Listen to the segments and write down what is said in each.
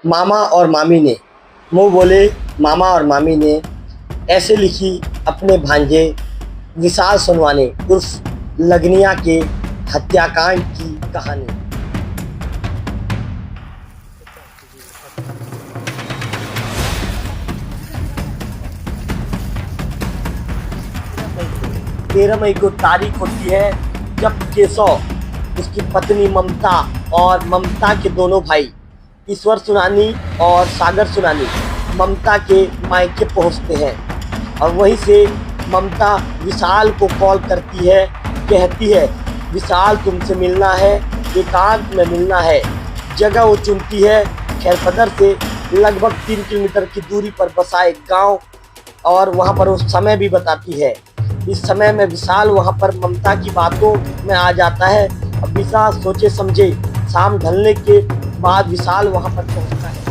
मामा और मामी ने मुँह बोले मामा और मामी ने ऐसे लिखी अपने भांजे विशाल सोनवाने उर्फ लगनिया के हत्याकांड की कहानी। तेरह मई को तारीख होती है जब केशव, उसकी पत्नी ममता और ममता के दोनों भाई ईश्वर सुनानी और सागर सुनानी ममता के मायके पहुंचते हैं। और वहीं से ममता विशाल को कॉल करती है, कहती है विशाल तुमसे मिलना है, एकांत में मिलना है। जगह वो चुनती है खैरपदर से लगभग 3 किलोमीटर की दूरी पर बसा एक गाँव, और वहाँ पर वो समय भी बताती है। इस समय में विशाल वहाँ पर ममता की बातों में आ जाता है। अब विशाल सोचे समझे शाम ढलने के बाद विशाल वहाँ पर पहुँचता है।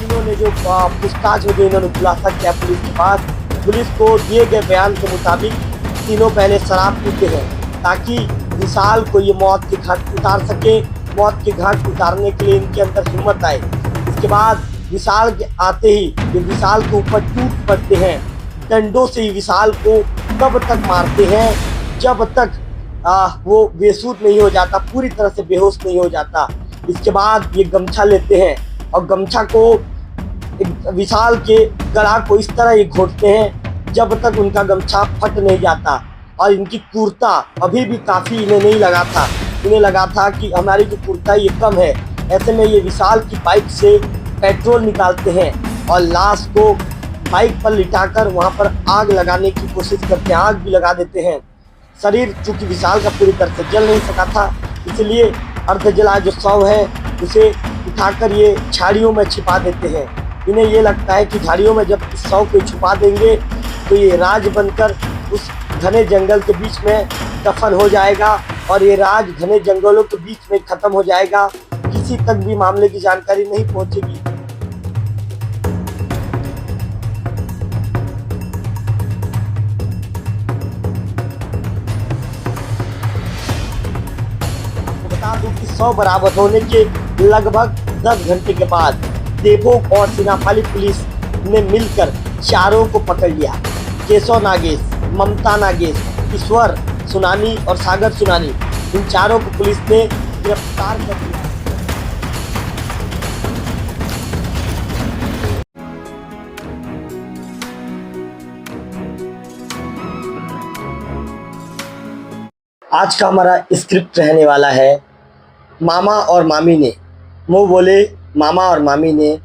इन्होंने जो पूछताछ में जो इन्होंने खुलासा किया पुलिस के पास, पुलिस को दिए गए बयान के मुताबिक तीनों पहले शराब पीते हैं ताकि विशाल को ये मौत के घाट उतार सके। मौत के घाट उतारने के लिए इनके अंदर हिम्मत आए। इसके बाद विशाल के आते ही ये विशाल के ऊपर टूट पड़ते हैं। डंडों से ही विशाल को तब तक मारते हैं जब तक वो बेसुध नहीं हो जाता, पूरी तरह से बेहोश नहीं हो जाता। इसके बाद ये गमछा लेते हैं और गमछा को विशाल के गला को इस तरह ये घोटते हैं जब तक उनका गमछा फट नहीं जाता। और इनकी कुर्ता अभी भी काफ़ी इन्हें नहीं लगा था, इन्हें लगा था कि हमारी जो कुर्ता ये कम है। ऐसे में ये विशाल की बाइक से पेट्रोल निकालते हैं और लाश को बाइक पर लिटाकर वहाँ पर आग लगाने की कोशिश करते हैं, आग भी लगा देते हैं। शरीर चूँकि विशाल का पूरी तरह से जल नहीं सका था, इसलिए अर्धजला जो शव है उसे उठाकर ये झाड़ियों में छिपा देते हैं। इन्हें ये लगता है कि झाड़ियों में जब इस शव को छुपा देंगे तो ये राज बनकर उस घने जंगल के बीच में दफन हो जाएगा और ये राज घने जंगलों के बीच में खत्म हो जाएगा, किसी तक भी मामले की जानकारी नहीं पहुंचेगी। बता दूं कि शव बरामद होने के लगभग 10 घंटे के बाद देवोग और सिनापाली पुलिस ने मिलकर चारों को पकड़ लिया। केशव नागेश, ममता नागेश, ईश्वर सुनानी और सागर सुनानी, इन चारों को पुलिस ने गिरफ्तार कर लिया। आज का हमारा स्क्रिप्ट रहने वाला है मामा और मामी ने मुँह बोले मामा और मामी ने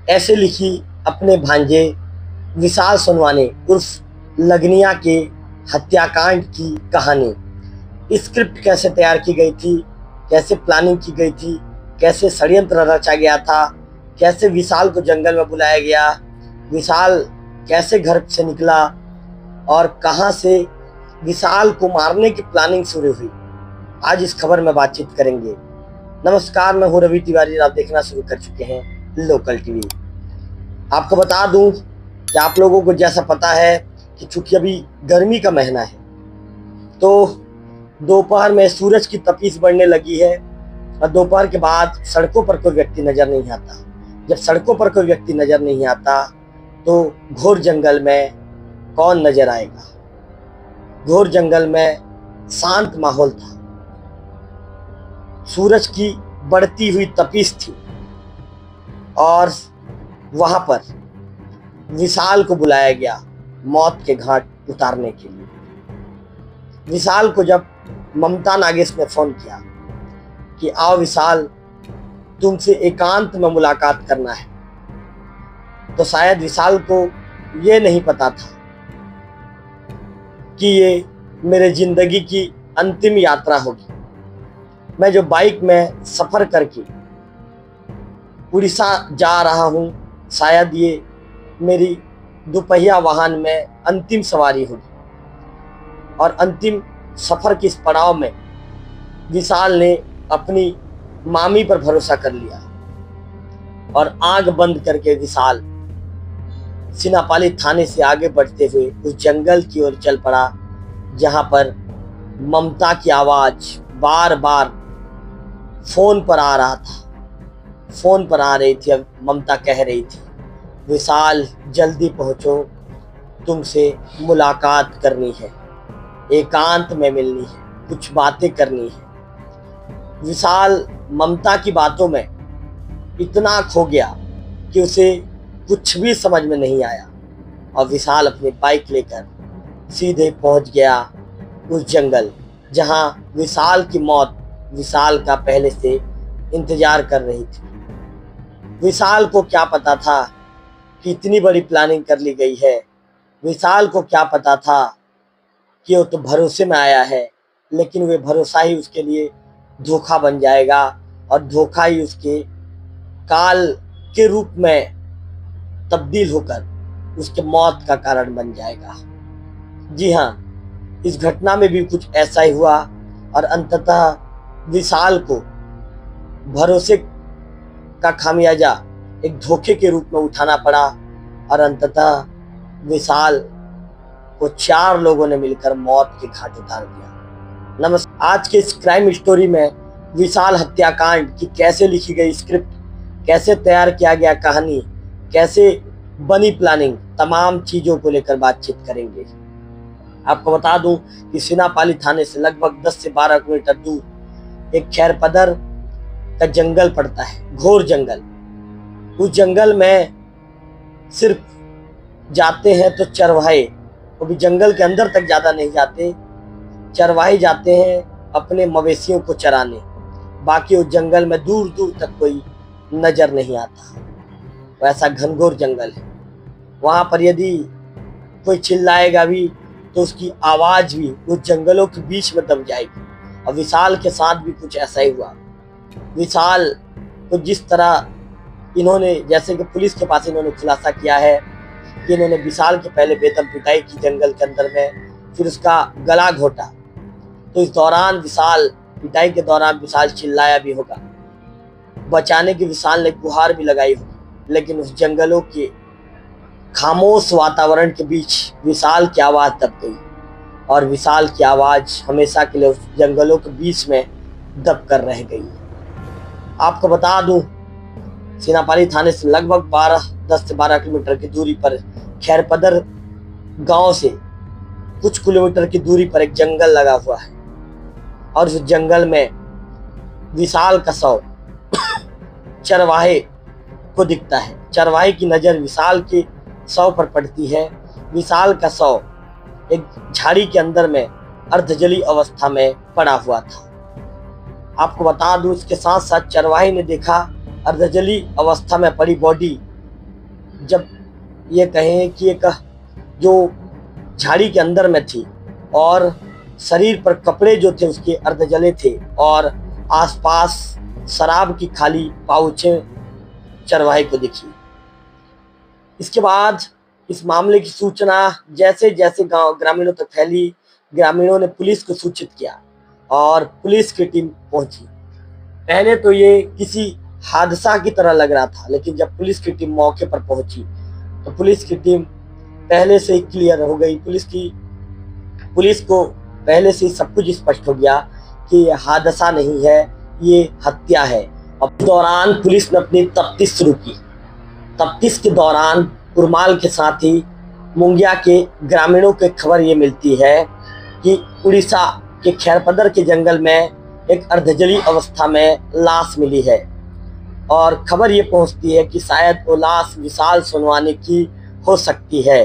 ऐसे लिखी अपने भांजे विशाल सोनवाने उर्फ लगनिया के हत्याकांड की कहानी। स्क्रिप्ट कैसे तैयार की गई थी, कैसे प्लानिंग की गई थी, कैसे षड्यंत्र रचा गया था, कैसे विशाल को जंगल में बुलाया गया, विशाल कैसे घर से निकला और कहां से विशाल को मारने की प्लानिंग शुरू हुई, आज इस खबर में बातचीत करेंगे। नमस्कार, मैं हूं रवि तिवारी, आप देखना शुरू कर चुके हैं लोकल टीवी। आपको बता दूं कि आप लोगों को जैसा पता है कि चूंकि अभी गर्मी का महीना है तो दोपहर में सूरज की तपिश बढ़ने लगी है और दोपहर के बाद सड़कों पर कोई व्यक्ति नजर नहीं आता। जब सड़कों पर कोई व्यक्ति नजर नहीं आता तो घोर जंगल में कौन नजर आएगा। घोर जंगल में शांत माहौल था, सूरज की बढ़ती हुई तपिश थी और वहां पर विशाल को बुलाया गया मौत के घाट उतारने के लिए। विशाल को जब ममता नागेश ने फोन किया कि आओ विशाल, तुमसे एकांत में मुलाकात करना है, तो शायद विशाल को ये नहीं पता था कि ये मेरे जिंदगी की अंतिम यात्रा होगी। मैं जो बाइक में सफ़र करके उड़ीसा जा रहा हूँ, शायद ये मेरी दोपहिया वाहन में अंतिम सवारी होगी। और अंतिम सफ़र के इस पड़ाव में विशाल ने अपनी मामी पर भरोसा कर लिया। और आंख बंद करके विशाल सिनापाली थाने से आगे बढ़ते हुए उस जंगल की ओर चल पड़ा जहां पर ममता की आवाज बार बार फोन पर आ रहा था। फोन पर आ रही थी। अब ममता कह रही थी, विशाल जल्दी पहुंचो, तुमसे मुलाकात करनी है, एकांत में मिलनी है, कुछ बातें करनी है। विशाल ममता की बातों में इतना खो गया कि उसे कुछ भी समझ में नहीं आया और विशाल अपनी बाइक लेकर सीधे पहुंच गया उस जंगल जहां विशाल की मौत विशाल का पहले से इंतजार कर रही थी। विशाल को क्या पता था कि इतनी बड़ी प्लानिंग कर ली गई है। विशाल को क्या पता था कि वो तो भरोसे में आया है, लेकिन वे भरोसा ही उसके लिए धोखा बन जाएगा और धोखा ही उसके काल के रूप में तब्दील होकर उसके मौत का कारण बन जाएगा। जी हाँ, इस घटना में भी कुछ ऐसा ही हुआ और अंततः विशाल को भरोसे का खामियाजा एक धोखे के रूप में उठाना पड़ा और अंततः विशाल को 4 लोगों ने मिलकर मौत के घाट उतार दिया। नमस्कार। आज के इस क्राइम स्टोरी में विशाल हत्याकांड की कैसे लिखी गई स्क्रिप्ट, कैसे तैयार किया गया कहानी, कैसे बनी प्लानिंग, तमाम चीजों को लेकर बातचीत करेंगे। आपको बता दूं कि सिनापाली थाने से लगभग 10 से 12 किलोमीटर दूर एक खैरपदर का जंगल पड़ता है, घोर जंगल। उस जंगल में सिर्फ जाते हैं तो चरवाहे, वो भी जंगल के अंदर तक ज्यादा नहीं जाते, चरवाहे जाते हैं अपने मवेशियों को चराने। बाकी उस जंगल में दूर दूर तक कोई नजर नहीं आता। वैसा घनघोर जंगल है। वहां पर यदि कोई चिल्लाएगा भी तो उसकी आवाज भी उस जंगलों के बीच में दब जाएगी। और विशाल के साथ भी कुछ ऐसा ही हुआ। विशाल को जिस तरह इन्होंने, जैसे कि पुलिस के पास इन्होंने खुलासा किया है कि इन्होंने विशाल के पहले बेदम पिटाई की जंगल के अंदर में, फिर उसका गला घोटा। तो इस दौरान विशाल, पिटाई के दौरान विशाल चिल्लाया भी होगा, बचाने की विशाल ने गुहार भी लगाई होगी, लेकिन उस जंगलों के खामोश वातावरण के बीच विशाल की आवाज दब गई और विशाल की आवाज हमेशा के लिए उस जंगलों के बीच में दब कर रह गई। आपको बता दूं, सिनापाली थाने से लगभग 10 से 12 किलोमीटर की दूरी पर खैरपदर गांव से कुछ किलोमीटर की दूरी पर एक जंगल लगा हुआ है और उस जंगल में विशाल का शव चरवाहे को दिखता है। चरवाहे की नजर विशाल के शव पर पड़ती है। विशाल का शव एक झाड़ी के अंदर में अर्धजली अवस्था में पड़ा हुआ था। आपको बता दूं, इसके साथ साथ चरवाहे ने देखा अर्धजली अवस्था में पड़ी बॉडी, जब ये कहें कि एक जो झाड़ी के अंदर में थी और शरीर पर कपड़े जो थे उसके अर्धजले थे और आसपास शराब की खाली पाउचें चरवाहे को दिखी। इसके बाद इस मामले की सूचना जैसे जैसे गांव ग्रामीणों तक फैली, ग्रामीणों ने पुलिस को सूचित किया और पुलिस की टीम पहुंची। पहले तो ये किसी हादसा की तरह लग रहा था, लेकिन जब पुलिस की टीम मौके पर पहुंची तो पुलिस की टीम पहले से ही क्लियर हो गई। पुलिस को पहले से ही सब कुछ स्पष्ट हो गया कि ये हादसा नहीं है, ये हत्या है। अब दौरान पुलिस ने अपनी तफ्तीश शुरू की। तफ्तीश के दौरान कुरमाल के साथ ही मुंगिया के ग्रामीणों को खबर ये मिलती है कि उड़ीसा के खैरपदर के जंगल में एक अर्धजली अवस्था में लाश मिली है और खबर ये पहुंचती है कि शायद वो लाश विशाल सोनवानी की हो सकती है।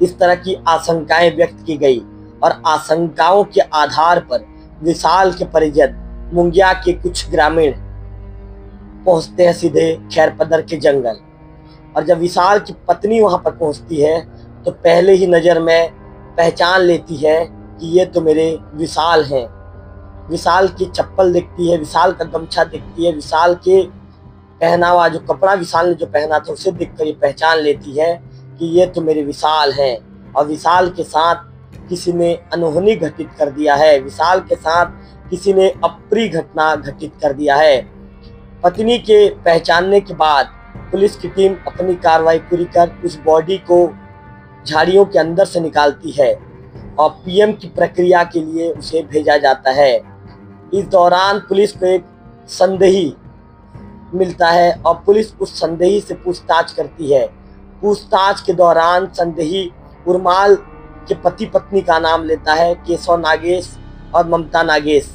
इस तरह की आशंकाएं व्यक्त की गई और आशंकाओं के आधार पर विशाल के परिजन मुंगिया के कुछ ग्रामीण पहुंचते हैं सीधे खैरपदर के जंगल। और जब विशाल की पत्नी वहां पर पहुंचती है तो पहले ही नजर में पहचान लेती है कि ये तो मेरे विशाल हैं। विशाल की चप्पल दिखती है, विशाल का गमछा दिखती है, विशाल के पहनावा, जो कपड़ा विशाल ने जो पहना था उसे देखकर ये पहचान लेती है कि ये तो मेरे विशाल हैं। और विशाल के साथ किसी ने अनहोनी घटित कर दिया है, विशाल के साथ किसी ने अप्रिय घटना घटित कर दिया है। पत्नी के पहचानने के बाद पुलिस की टीम अपनी कार्रवाई पूरी कर उस बॉडी को झाड़ियों के अंदर से निकालती है और पीएम की प्रक्रिया के लिए उसे भेजा जाता है। इस दौरान पुलिस को एक संदेही मिलता है और पुलिस उस संदेही से पूछताछ करती है। पूछताछ के दौरान संदेही उर्माल के पति पत्नी का नाम लेता है, केशव नागेश और ममता नागेश।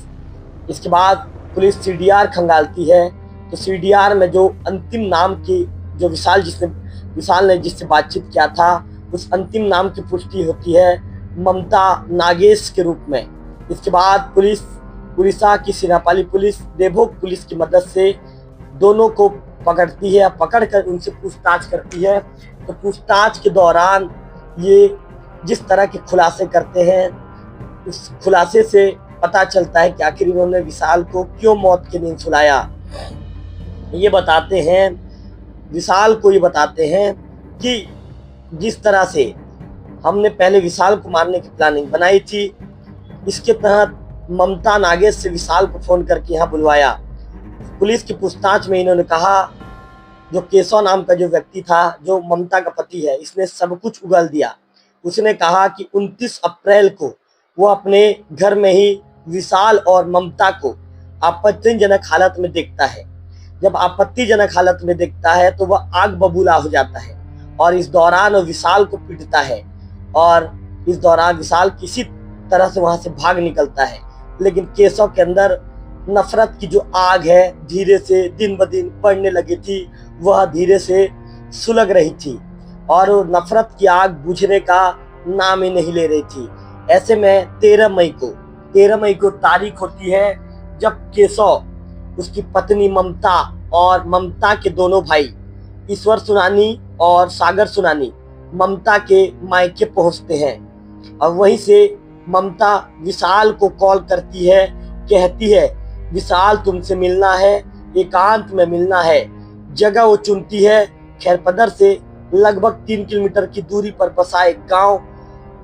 इसके बाद पुलिस सीडीआर खंगालती है, तो सीडीआर में जो अंतिम नाम की जो विशाल ने जिससे बातचीत किया था उस अंतिम नाम की पुष्टि होती है ममता नागेश के रूप में। इसके बाद पुलिस उड़ीसा की सिरापाली पुलिस देवभोग पुलिस की मदद से दोनों को पकड़ती है, पकड़कर उनसे पूछताछ करती है। तो पूछताछ के दौरान ये जिस तरह के खुलासे करते हैं उस खुलासे से पता चलता है कि आखिर इन्होंने विशाल को क्यों मौत की नींद सुलाया। ये बताते हैं विशाल को, ये बताते हैं कि जिस तरह से हमने पहले विशाल को मारने की प्लानिंग बनाई थी, इसके तहत ममता नागेश से विशाल को फोन करके यहाँ बुलवाया। पुलिस की पूछताछ में इन्होंने कहा, जो केशव नाम का जो व्यक्ति था जो ममता का पति है, इसने सब कुछ उगल दिया। उसने कहा कि 29 अप्रैल को वो अपने घर में ही विशाल और ममता को आपत्तिजनक हालत में देखता है। जब आपत्तिजनक हालत में देखता है तो वह आग बबूला हो जाता है और इस दौरान वो विशाल को पीटता है और इस दौरान विशाल किसी तरह से वहां से भाग निकलता है। लेकिन केशव के अंदर नफरत की जो आग है धीरे से दिन ब दिन बढ़ने लगी थी, वह धीरे से सुलग रही थी और नफरत की आग बुझने का नाम ही नहीं ले रही थी। ऐसे में 13 मई को तारीख होती है जब केशव, उसकी पत्नी ममता और ममता के दोनों भाई ईश्वर सुनानी और सागर सुनानी ममता के मायके पहुंचते हैं और वहीं से ममता विशाल को कॉल करती है, कहती है विशाल तुमसे मिलना है, एकांत में मिलना है। जगह वो चुनती है खैरपदर से लगभग 3 किलोमीटर की दूरी पर बसा एक गांव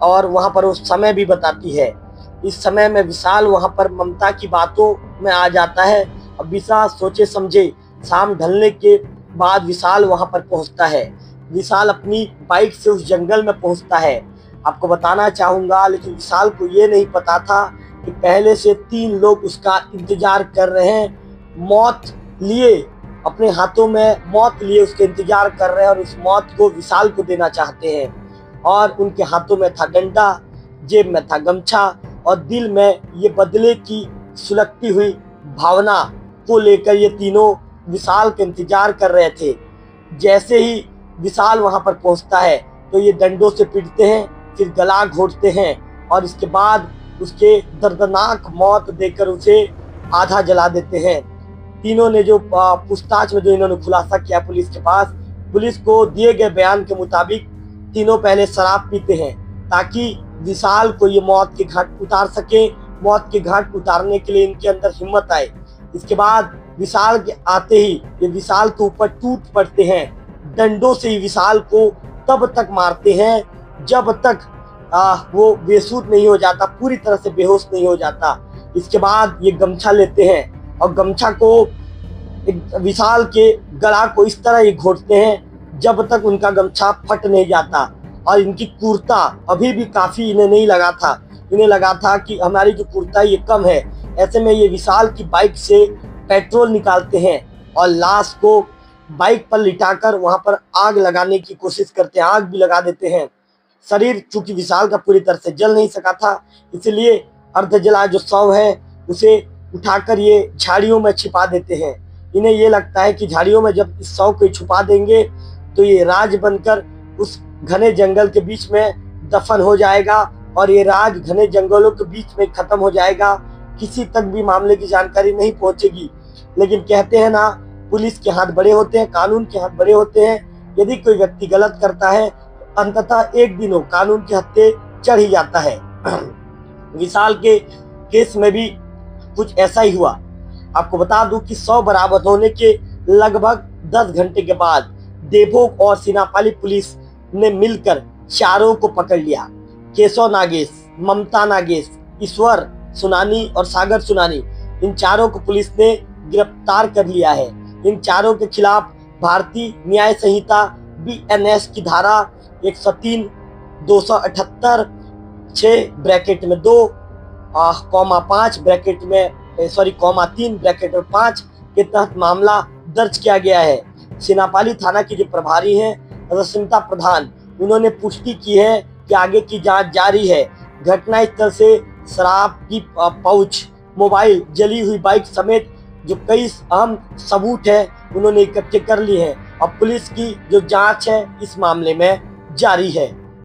और वहां पर वो समय भी बताती है। इस समय में विशाल वहां पर ममता की बातों में आ जाता है। अब विशाल सोचे समझे शाम ढलने के बाद विशाल वहां पर पहुंचता है। विशाल अपनी बाइक से उस जंगल में पहुंचता है। आपको बताना चाहूंगा, लेकिन विशाल को ये नहीं पता था कि पहले से 3 लोग उसका इंतजार कर रहे हैं, मौत लिए, अपने हाथों में मौत लिए उसके इंतजार कर रहे हैं और उस मौत को विशाल को देना चाहते हैं। और उनके हाथों में था डंडा, जेब में था गमछा और दिल में ये बदले की सुलगती हुई भावना को लेकर ये तीनों विशाल का इंतजार कर रहे थे। जैसे ही विशाल वहां पर पहुंचता है तो ये डंडों से पीटते हैं, फिर गला घोंटते हैं और इसके बाद उसके दर्दनाक मौत देकर उसे आधा जला देते हैं। तीनों ने जो पूछताछ में जो इन्होंने खुलासा किया पुलिस के पास, पुलिस को दिए गए बयान के मुताबिक तीनों पहले शराब पीते हैं ताकि विशाल को ये मौत के घाट उतार सके। मौत के घाट उतारने के लिए इनके अंदर हिम्मत आए। इसके बाद विशाल के आते ही ये विशाल के ऊपर टूट पड़ते हैं, डंडों से ही विशाल को तब तक मारते हैं जब तक वो बेसुध नहीं हो जाता, पूरी तरह से बेहोश नहीं हो जाता। इसके बाद ये गमछा लेते हैं और गमछा को विशाल के गला को इस तरह ये घोंटते हैं जब तक उनका गमछा फट नहीं जाता। और इनकी कुर्ता अभी भी काफी इन्हें नहीं लगा था, इन्हें लगा था कि हमारी जो कुर्ता ये कम है। ऐसे में ये विशाल की बाइक से पेट्रोल निकालते हैं और लाश को बाइक पर लिटाकर वहां पर आग लगाने की कोशिश करते हैं, आग भी लगा देते हैं। शरीर चूंकि विशाल का पूरी तरह से जल नहीं सका था, इसलिए अर्धजला जो शव है उसे उठाकर ये झाड़ियों में छिपा देते हैं। इन्हें ये लगता है कि झाड़ियों में जब इस शव को छुपा देंगे तो ये राज बनकर उस घने जंगल के बीच में दफन हो जाएगा और ये राज घने जंगलों के बीच में खत्म हो जाएगा, किसी तक भी मामले की जानकारी नहीं पहुंचेगी। लेकिन कहते हैं ना, पुलिस के हाथ बड़े होते हैं, कानून के हाथ बड़े होते हैं। यदि कोई व्यक्ति गलत करता है तो अंततः एक दिन वो कानून के हत्थे चढ़ ही जाता है। विशाल के केस में भी कुछ ऐसा ही हुआ। आपको बता दूं कि 100 बरामद होने के लगभग 10 घंटे के बाद देवभोग और सिनापाली पुलिस ने मिलकर चारों को पकड़ लिया। केशव नागेश, ममता नागेश, ईश्वर सुनानी और सागर सुनानी, इन चारों को पुलिस ने गिरफ्तार कर लिया है। इन चारों के खिलाफ भारतीय न्याय संहिता BNS की धारा 103, 278, 6 ब्रैकेट में 2, कॉमा 5 ब्रैकेट में कॉमा 3 ब्रैकेट में 5 के तहत मामला दर्ज किया गया है। सिनापाली थाना की जो प्रभारी हैं रश्मिता प्रधान, उन्होंने पुष्टि की है कि आगे की जांच जारी है। घटनास्थल से शराब की पाउच, मोबाइल, जली हुई बाइक समेत जो कई अहम सबूत है उन्होंने इकट्ठे कर लिए हैं और पुलिस की जो जांच है इस मामले में जारी है।